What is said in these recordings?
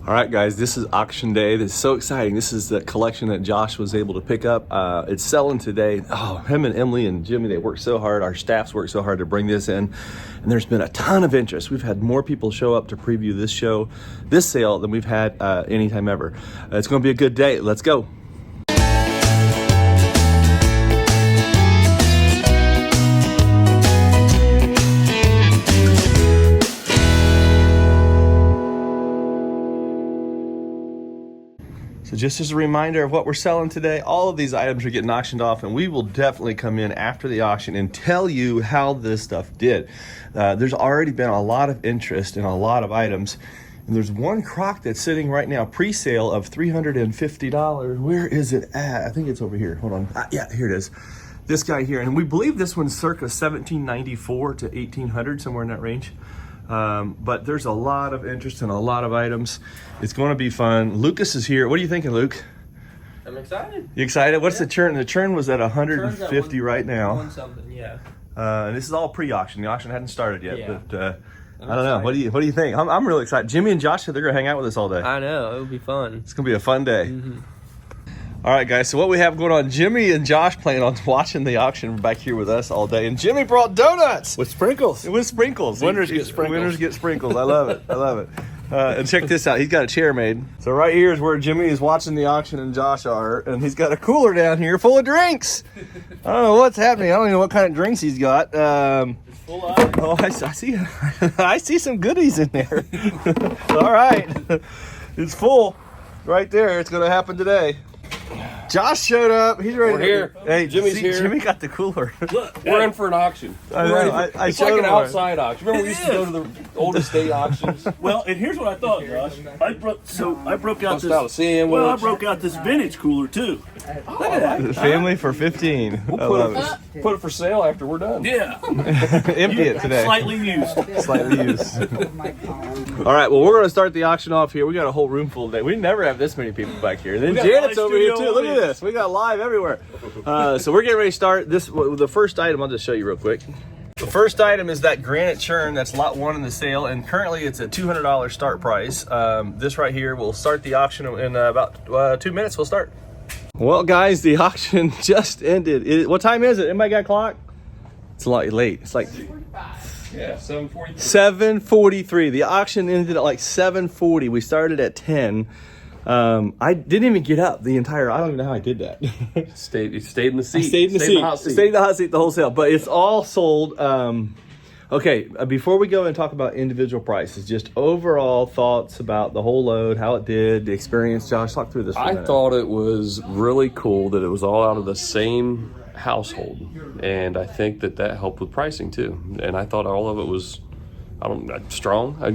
All right, guys, this is auction day. This is so exciting. This is the collection that Josh was able to pick up. It's selling today. Oh, him and Emily and Jimmy, they worked so hard. Our staffs worked so hard to bring this in. And there's been a ton of interest. We've had more people show up to preview this sale than we've had anytime ever. It's going to be a good day. Let's go. So just as a reminder of what we're selling today, all of these items are getting auctioned off, and we will definitely come in after the auction and tell you how this stuff did. There's already been a lot of interest in a lot of items, and there's one crock that's sitting right now, pre-sale of $350. Where is it at? I think it's over here. Hold on. Yeah, here it is. This guy here, and we believe this one's circa 1794 to 1800, somewhere in that range. But there's a lot of interest in a lot of items. It's going to be fun. Lucas is here. What are you thinking, Luke? I'm excited. You excited? What's the churn? The churn was at 150 right now. One something, yeah. And this is all pre-auction. The auction hadn't started yet, Yeah. but I don't know. What do you think? I'm really excited. Jimmy and Josh said they're gonna hang out with us all day. I know, it'll be fun. It's gonna be a fun day. All right, guys, so what we have going on, Jimmy and Josh plan on watching the auction back here with us all day. And Jimmy brought donuts. With sprinkles. With sprinkles. Winners get sprinkles. Winners get sprinkles. I love it. I love it. And check this out. He's got a chair made. So right here is where Jimmy is watching the auction and Josh are. And he's got a cooler down here full of drinks. I don't know what's happening. I don't even know what kind of drinks he's got. It's full of. Oh, I see. I see some goodies in there. All right. It's full. Right there. It's going to happen today. Josh showed up. He's ready. We're here. Hey, Jimmy's here. Jimmy got the cooler. Look, we're in for an auction. I know. It's like an outside auction. Remember we used to go to the old estate auctions? Well, and here's what I thought, Josh. I broke out Bust out a this. sandwich. Well, I broke out this vintage cooler too. Look at that. Family for 15. I love Put it for sale after we're done. Yeah, it. Empty it today. slightly used. Slightly used. All right, well, we're going to start the auction off here. We got a whole room full today. We never have this many people back here. And then Janet's over here, too. Look at this. We got live everywhere. So we're getting ready to start. The first item, I'll just show you real quick. The first item is that Granite churn. That's lot one in the sale, and currently it's a $200 start price. This right here will start the auction in about 2 minutes. We'll start. Well, guys, the auction just ended. What time is it? Anybody got a clock? It's a lot late. It's like Yeah, 7:43. 7:43. The auction ended at like 7:40. We started at 10. I didn't even get up the entire. I don't even know how I did that. You stayed in the seat. I stayed in the seat. hot seat. Stayed in the hot seat the whole sale. But it's all sold. Okay, before we go and talk about individual prices, just overall thoughts about the whole load, how it did, the experience. Josh, talk through this for a I minute. thought it was really cool that it was all out of the same household, and I think that helped with pricing too. And I thought all of it was, strong. I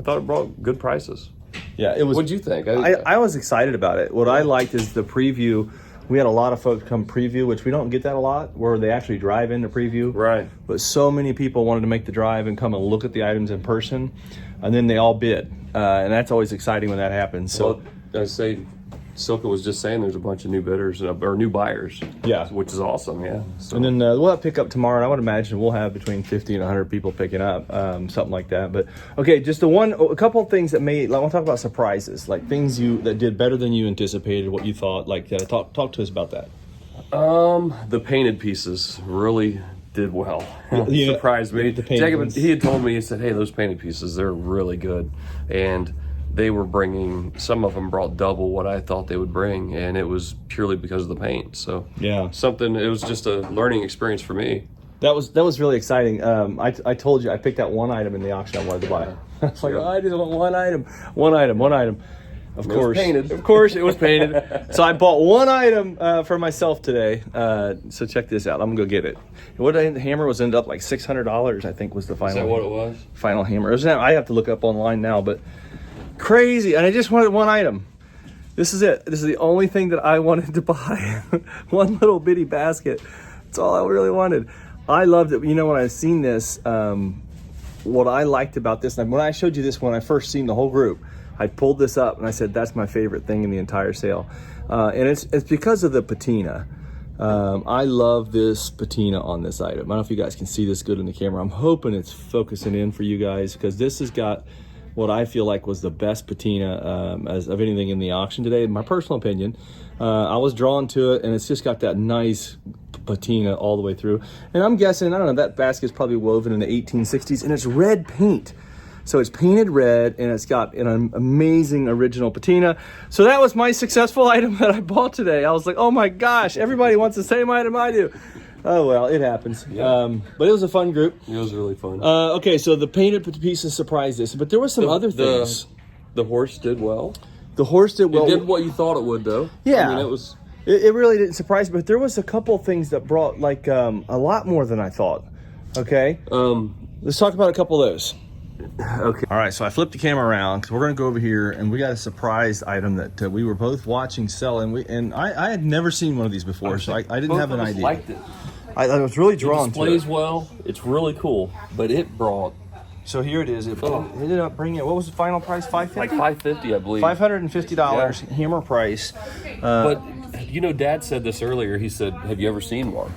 thought it brought good prices. Yeah, it was. What'd you think? I was excited about it. What I liked is the preview. We had a lot of folks come preview, which we don't get that a lot, where they actually drive in to preview. Right. But so many people wanted to make the drive and come and look at the items in person, and then they all bid. And that's always exciting when that happens. So, I say, Silka was just saying there's a bunch of new bidders or new buyers. Yeah. Which is awesome. Yeah. So. and then we'll have pick up tomorrow, and I would imagine we'll have between 50 and 100 people picking up, something like that. But okay, just a couple of things that I want to talk about surprises, like things that did better than you anticipated, what you thought. Like, talk to us about that. The painted pieces really did well. Yeah, Surprised me. the painted Jacob, ones. he had told me, he said, hey, those painted pieces, they're really good. And they were bringing, some of them brought double what I thought they would bring, and it was purely because of the paint. So Yeah. it was just a learning experience for me. That was really exciting. I told you I picked out one item in the auction I wanted to buy. I was like, I just want one item. Of course, painted. Of course, it was painted. So I bought one item for myself today. So check this out. I'm gonna go get it. The hammer was ended up like $600. I think was the final. Is that what it was? Final hammer. I have to look up online now, but crazy. And I just wanted one item. This is it. This is the only thing that I wanted to buy. One little bitty basket. That's all I really wanted. I loved it. You know, when I seen this, what I liked about this, and when I showed you this when I first seen the whole group, I pulled this up and I said, that's my favorite thing in the entire sale. And it's because of the patina. I love this patina on this item. I don't know if you guys can see this good in the camera. I'm hoping it's focusing in for you guys, because this has got what I feel like was the best patina as of anything in the auction today, in my personal opinion. I was drawn to it, and it's just got that nice patina all the way through. And I'm guessing, I don't know, that basket's probably woven in the 1860s, and it's red paint. So it's painted red, and it's got an amazing original patina. So that was my successful item that I bought today. I was like, oh my gosh, everybody wants the same item I do. Oh, well, it happens. Yeah. But it was a fun group. It was really fun. Okay, so the painted pieces surprised us, but there were some other things. The horse did well. The horse did well. It did what you thought it would, though. Yeah. I mean, it was... It really didn't surprise me, but there was a couple things that brought like a lot more than I thought. Okay? Let's talk about a couple of those. Okay. All right, so I flipped the camera around because we're going to go over here, and we got a surprise item that we were both watching sell, and I had never seen one of these before, so I didn't have an idea. Liked it. I was really drawn It to it. displays well. It's really cool, but it brought So here it is. It ended up bringing, what was the final price? $550? like $550, I believe. $550 hammer price. But you know, Dad said this earlier. He said, "Have you ever seen one?"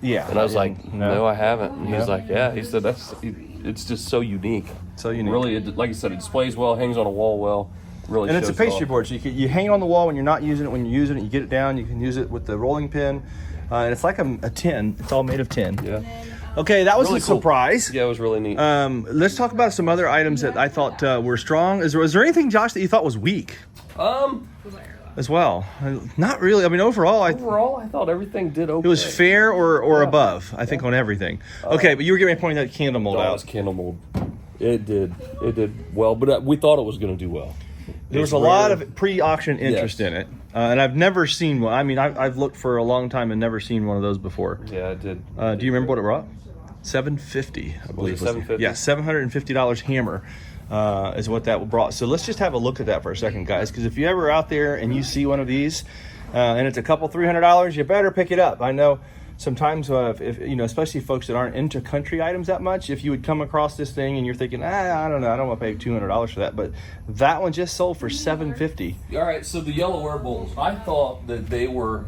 Yeah. And I was like, "No, I haven't." And he was like, "Yeah." He said, It's just so unique. So unique. Really, like I said, it displays well, hangs on a wall well. Really, And it's a shows pastry off. board, so you hang it on the wall when you're not using it. When you're using it, you get it down. You can use it with the rolling pin, and it's like a tin. It's all made of tin. Yeah. Okay, that was Really a cool. surprise. Yeah, it was really neat. Let's talk about some other items that I thought were strong. Was there anything, Josh, that you thought was weak as well? Not really. I mean, overall, Overall, I thought everything did okay. it was fair or above, I think, on everything. Okay, but you were getting me a point that candle mold That out. was candle mold. It did well, but we thought it was going to do well. There was a lot of pre-auction interest in it, and I've never seen one. I mean, I've looked for a long time and never seen one of those before. Yeah, it did. Do you remember what it brought? $750, I believe. Was it $750? Yeah, $750 hammer is what that brought. So let's just have a look at that for a second, guys, because if you're ever out there and you see one of these and it's a couple $300, you better pick it up. I know sometimes if you know, especially folks that aren't into country items that much, if you would come across this thing and you're thinking, I don't know, I don't want to pay $200 for that, but that one just sold for $750. All right, so the yellow ware bowls, I thought that they were,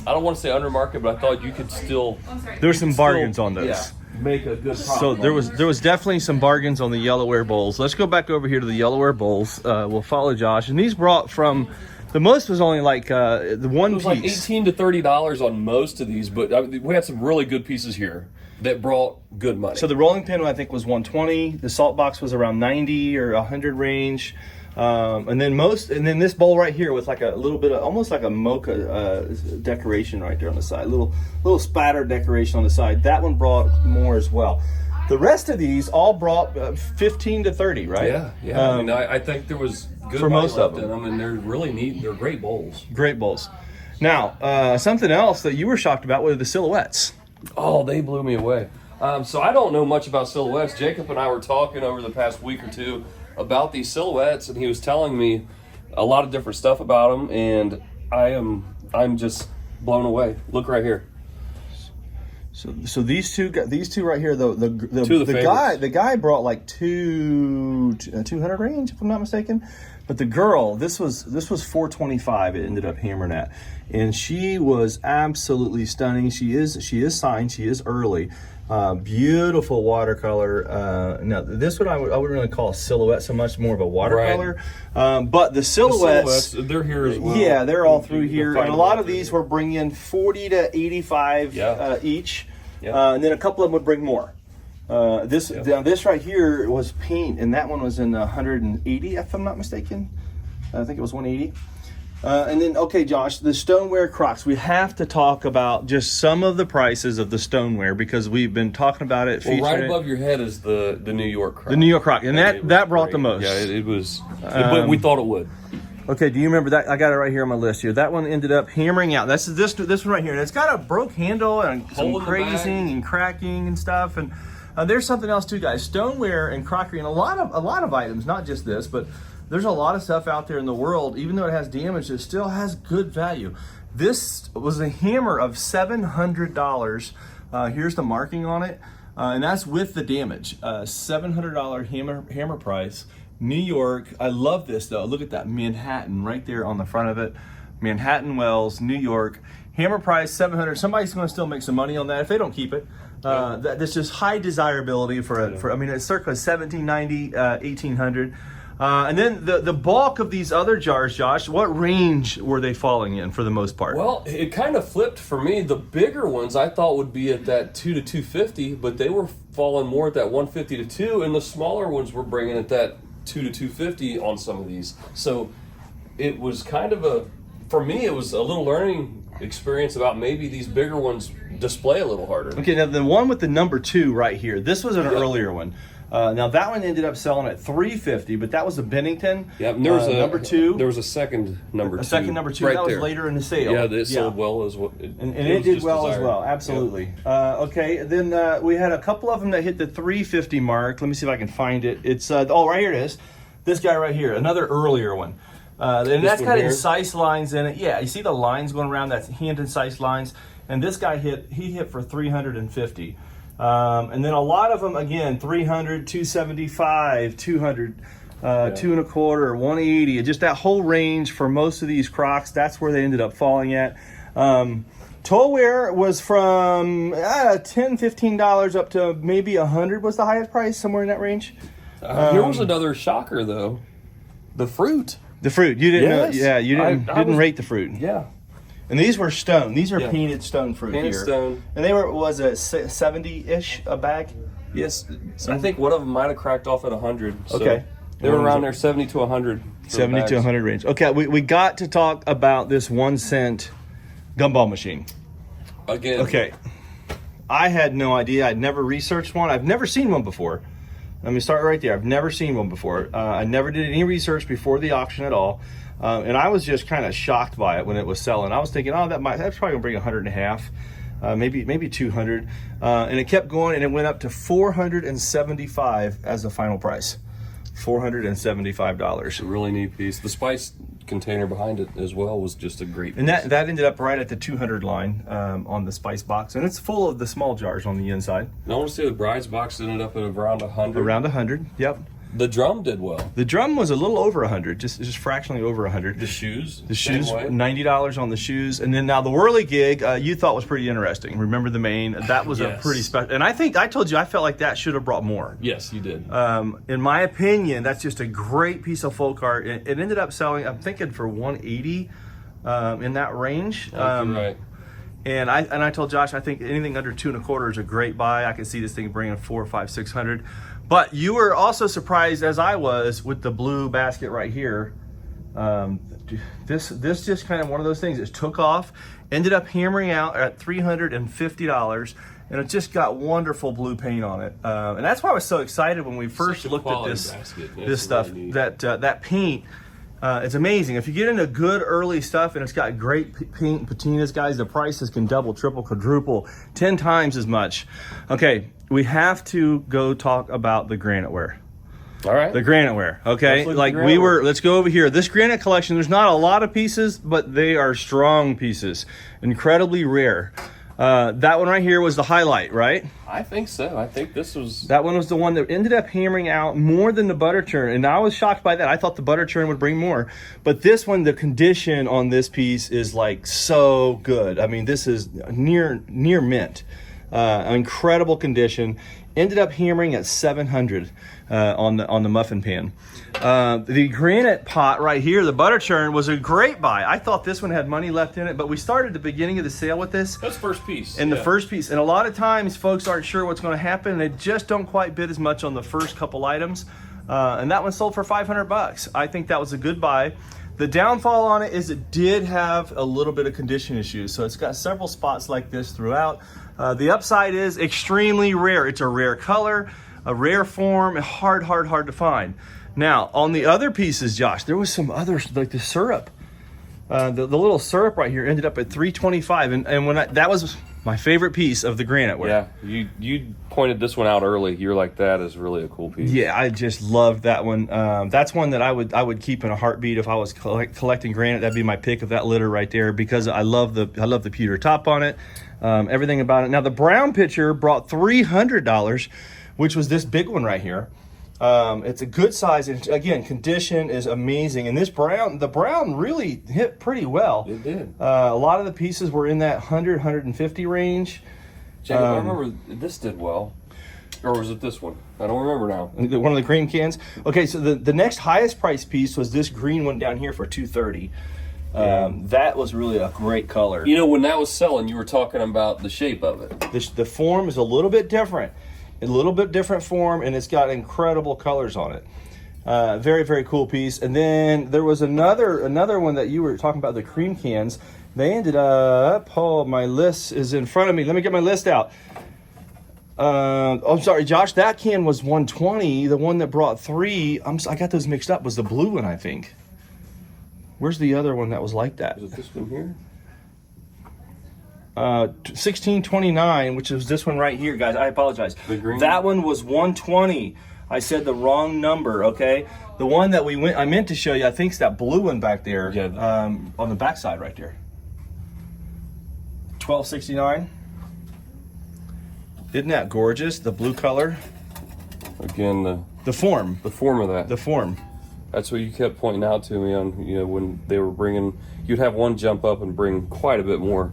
I don't want to say under market, but I thought you could still. There's some bargains on those. Yeah, make a good profit. So there was definitely some bargains on the yellowware bowls. Let's go back over here to the yellowware bowls. We'll follow Josh, and these brought from the most was only like the one It was piece. like $18 to $30 on most of these, but we had some really good pieces here that brought good money. So the rolling pin I think was 120. The salt box was around 90 or 100 range. And then this bowl right here with like a little bit of almost like a mocha decoration right there on the side, little spatter decoration on the side. That one brought more as well. The rest of these all brought 15 to 30, right? Yeah. I mean, I think there was good for money most of left in them, and they're really neat. They're great bowls. Great bowls. Now, something else that you were shocked about were the silhouettes. Oh, they blew me away. So I don't know much about silhouettes. Jacob and I were talking over the past week or two about these silhouettes, and he was telling me a lot of different stuff about them, and I'm just blown away. Look right here. So these two right here, Two of the guy brought like 200 range if I'm not mistaken, but the girl, this was 425. It ended up hammering at, and she was absolutely stunning. She is signed. She is early. Beautiful watercolor. Now this one I wouldn't really call a silhouette so much, more of a watercolor. Right. But the silhouettes, they're here as well. Yeah, they're all through here, and a lot of these were bringing 40 to 85 each, and then a couple of them would bring more. Now this right here was paint, and that one was in 180 if I'm not mistaken. I think it was 180. And then, okay, Josh, the stoneware Crocs. We have to talk about just some of the prices of the stoneware because we've been talking about it. Well, right above your head is the New York Croc. The New York Croc, and that brought the most. Yeah, it was. We thought it would. Okay, do you remember that? I got it right here on my list here. That one ended up hammering out. That's this one right here, and it's got a broke handle and some crazing and cracking and stuff. And there's something else too, guys. Stoneware and crockery, and a lot of items, not just this, but there's a lot of stuff out there in the world, even though it has damage, it still has good value. This was a hammer of $700. Here's the marking on it, and that's with the damage. $700 hammer price. New York. I love this though. Look at that Manhattan right there on the front of it. Manhattan Wells, New York. Hammer price $700. Somebody's going to still make some money on that if they don't keep it. That's just high desirability for I mean, it's circa 1790, 1800. And then the bulk of these other jars, Josh, what range were they falling in for the most part? Well, it kind of flipped for me. The bigger ones I thought would be at that 2 to 250, but they were falling more at that 150 to 2, and the smaller ones were bringing at that 2 to 250 on some of these. So it was kind of for me, it was a little learning experience about maybe these bigger ones display a little harder. Okay, now the one with the number 2 right here, this was an earlier one. Now that one ended up selling at $350, but that was a Bennington. Yeah, and there was a number 2. There was a second number 2. A second number 2 right that there. was later in the sale. Yeah, it sold well as well. And it did well as well, absolutely. Okay, then we had a couple of them that hit the 350 mark. Let me see if I can find it. It's right here it is. This guy right here, another earlier one. And that's got incised lines in it. Yeah, you see the lines going around, that's hand incised lines. And this guy hit for 350. And then a lot of them, again, 300, 275, 200, 2 1/4, 180. Just that whole range for most of these Crocs, that's where they ended up falling at. Stoneware was from $10, $15 up to maybe $100 was the highest price, somewhere in that range. Here was another shocker, though. The fruit. The fruit, you didn't know? Yes. Yeah, you didn't I was- rate the fruit. Yeah. And these were stone. These are Yeah. painted stone fruit Painted here. stone. And they were, was it 70-ish a bag? Yes. I think one of them might have cracked off at 100. So Okay. They were around there 70 to 100. 70 to 100 range. Okay, we got to talk about this 1 cent gumball machine. Again. Okay. I had no idea. I'd never researched one. I've never seen one before. Let me start right there. I've never seen one before. I never did any research before the auction at all. And I was just kind of shocked by it when it was selling. I was thinking, oh, that's probably gonna bring 150, maybe 200. And it kept going, and it went up to $475 as the final price. $475. It's a really neat piece. The spice container behind it as well was just a great piece. And that ended up right at the 200 line on the spice box, and it's full of the small jars on the inside. And I want to say the bride's box ended up at around 100. Around 100, yep. The drum did well. The drum was a little over 100, just fractionally over 100. The shoes. The shoes, same way. $90 on the shoes. And then now the whirly gig, you thought was pretty interesting. Remember the mane? That was a Yes. pretty special. And I told you, I felt like that should have brought more. Yes, you did. In my opinion, that's just a great piece of folk art. It ended up selling, I'm thinking, for 180 in that range. You're right. And I told Josh, I think anything under 2 1/4 is a great buy. I could see this thing bringing 400, 500, 600. But you were also surprised, as I was, with the blue basket right here. This just kind of one of those things. It took off, ended up hammering out at $350, and it just got wonderful blue paint on it. And that's why I was so excited when we first Such a looked at quality this basket. Yeah, this it's stuff. really neat. That paint. It's amazing. If you get into good early stuff and it's got great paint and patinas, guys, the prices can double, triple, quadruple, 10 times as much. Okay, we have to go talk about the Granite ware. All right. The Granite ware, okay? Let's look at Like the Granite ware. let's go over here. This Granite collection, there's not a lot of pieces, but they are strong pieces. Incredibly rare. That one right here was the highlight, right? I think so. I think this was... That one was the one that ended up hammering out more than the butter churn, and I was shocked by that. I thought the butter churn would bring more, but this one, the condition on this piece is like so good. I mean, this is near mint. Incredible condition. Ended up hammering at 700 on the muffin pan. The Granite pot right here, the butter churn, was a great buy. I thought this one had money left in it, but we started the beginning of the sale with this. That's first piece. And the first piece, and a lot of times folks aren't sure what's going to happen. They just don't quite bid as much on the first couple items. And that one sold for $500. I think that was a good buy. The downfall on it is it did have a little bit of condition issues. So it's got several spots like this throughout. The upside is extremely rare. It's a rare color, a rare form, hard to find. Now, on the other pieces, Josh, there was some others, like the syrup. The little syrup right here ended up at $325, and when that was my favorite piece of the Granite ware. Yeah, you pointed this one out early. You're like, that is really a cool piece. Yeah, I just loved that one. That's one that I would keep in a heartbeat if I was collecting Granite. That'd be my pick of that litter right there, because I love the pewter top on it, everything about it. Now the brown pitcher brought $300, which was this big one right here. It's a good size, and again, condition is amazing. And the brown really hit pretty well. It did. A lot of the pieces were in that 100, 150 range. Jacob, I remember this did well. Or was it this one? I don't remember now. One of the cream cans. Okay, so the next highest price piece was this green one down here for $230. That was really a great color. You know, when that was selling, you were talking about the shape of it. The form is a little bit different. A little bit different form, and it's got incredible colors on it. Very, very cool piece. And then there was another one that you were talking about, the cream cans. They ended up, oh, my list is in front of me. Let me get my list out. I'm sorry, Josh, that can was $120. The one that brought 3, I got those mixed up, was the blue one, I think. Where's the other one that was like that? Is it this one here? 1629, which is this one right here, guys. I apologize. The green? That one was 120. I said the wrong number, okay? The one that I meant to show you, I think, is that blue one back there. Yeah. On the back side right there. 1269. Isn't that gorgeous? The blue color. Again, The form. the form of that. The form. That's what you kept pointing out to me on, when they were bringing, you'd have one jump up and bring quite a bit more.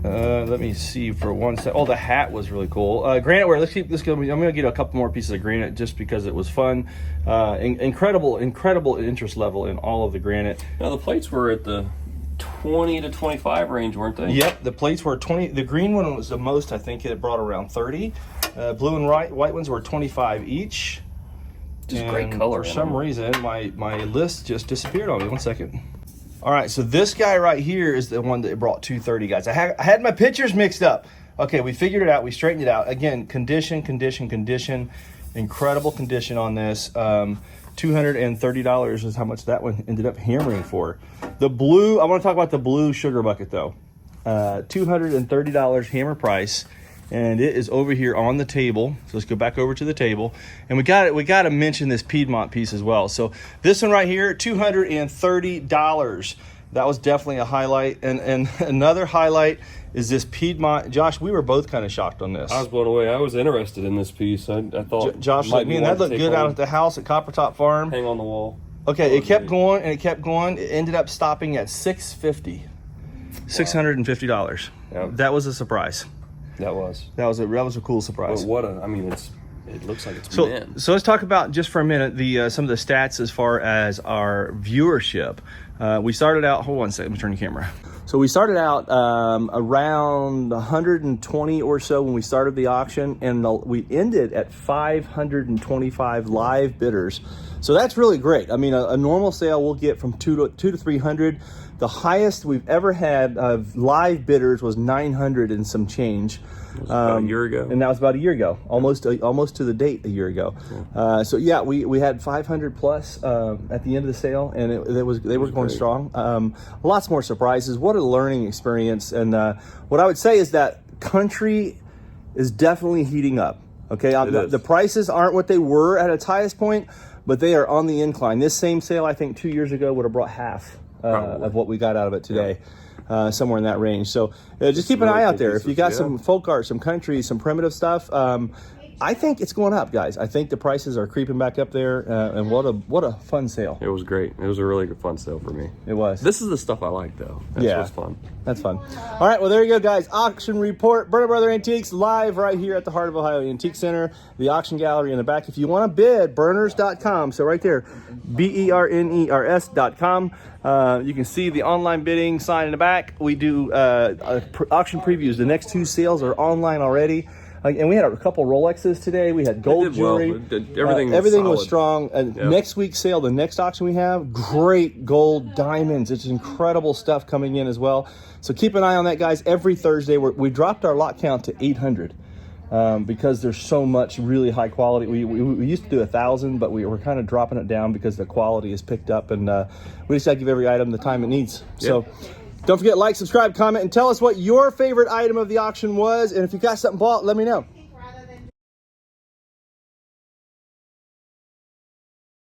Let me see for one sec. Oh, the hat was really cool. Granite ware. Let's keep this going. I'm going to get a couple more pieces of granite just because it was fun. Incredible interest level in all of the granite. Now the plates were at the 20 to 25 range, weren't they? Yep, the plates were 20. The green one was the most. I think it brought around 30. Blue and white ones were 25 each. Just great color. For some reason, my list just disappeared on me. 1 second. All right, so this guy right here is the one that brought 230, guys. I had my pictures mixed up. Okay, we figured it out. We straightened it out. Again, condition. Incredible condition on this. $230 is how much that one ended up hammering for. The blue, I want to talk about the blue sugar bucket though. $230 hammer price, and it is over here on the table. So let's go back over to the table, and we got to mention this Piedmont piece as well. So this one right here, $230. That was definitely a highlight, and another highlight is this Piedmont. Josh, we were both kind of shocked on this. I was blown away. I was interested in this piece. I thought Josh, like, man, that looked good out at the house at Coppertop Farm. Hang on the wall. Okay, it kept going and it kept going. It ended up stopping at $650. $650. Yep. That was a surprise. That was a cool surprise. But it looks like it's So let's talk about just for a minute some of the stats as far as our viewership. We started out. Hold on a second. Let me turn the camera. So we started out around 120 or so when we started the auction, and we ended at 525 live bidders. So that's really great. I mean, a normal sale we'll get from 200 to 300. The highest we've ever had of live bidders was 900 and some change. About a year ago. And that was about a year ago, almost to the date a year ago. Yeah. So yeah, we had 500 plus at the end of the sale, and they were going great. Strong. Lots more surprises. What a learning experience. And what I would say is that country is definitely heating up. Okay, the prices aren't what they were at its highest point, but they are on the incline. This same sale, I think 2 years ago, would have brought half of what we got out of it today. Somewhere in that range. So just keep an eye out there. If you got some folk art, some country, some primitive stuff, I think it's going up, guys. I think the prices are creeping back up there, and what a fun sale. It was great. It was a really good fun sale for me. It was. This is the stuff I like, though. That's what's fun. That's fun. All right, well, there you go, guys. Auction report. Berner Brother Antiques live right here at the heart of Ohio Antique Center. The auction gallery in the back. If you want to bid, berners.com. So right there, BERNERS.com. You can see the online bidding sign in the back. We do auction previews. The next 2 sales are online already. And we had a couple Rolexes today. We had gold jewelry. Well. Everything was strong. Next week's sale, the next auction we have, great gold diamonds. It's incredible stuff coming in as well. So keep an eye on that, guys. Every Thursday, we dropped our lot count to 800 because there's so much really high quality. We used to do 1,000, but we're kind of dropping it down because the quality is picked up, and we just got to give every item the time it needs. Yep. So don't forget, like, subscribe, comment, and tell us what your favorite item of the auction was. And if you got something bought, let me know.